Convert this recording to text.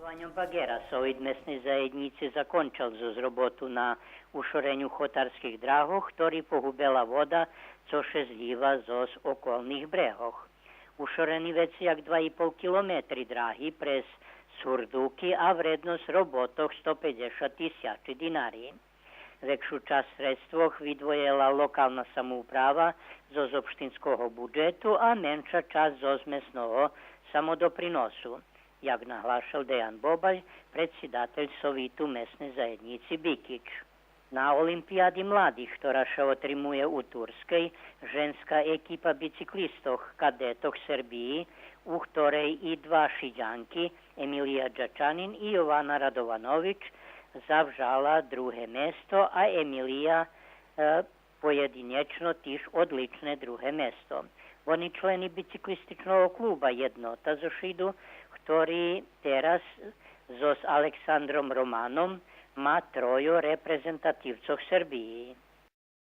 Vanja Bagera sa ovoj mesnej zajednici zakončal z robotu na ušorenju hotarskih drahoh, ktorý pohubela voda, co še zljiva z okolnih brehoh. Ušoreni veci jak 2,5 kilometri drahi prez Surduki, a vrednosť robotoh 150.000 dinari. Vekšu časť sredstvoh vydvojela lokalna samouprava zo opštinského budžetu a menša časť zo mesného samodoprinosu, jak nahlášal Dejan Bobaj, predsedatelj Sovitu mesnej zajednici Bikić. Na Olimpiádi mladých, ktorá sa otrimuje u Turskej, ženská ekipa bicyklistoch kadetoh Srbiji, u ktorej i dva Šiđanki, Emilija Đačanin i Jovana Radovanović, zavžala druhé mesto, a Emilija pojedinječno tiž odličné druhé mesto. Oni členi bicyklističnog kluba Jednota zo Šidu, ktorý teraz s Aleksandrom Romanom má trojo reprezentatívcoch Srbiji.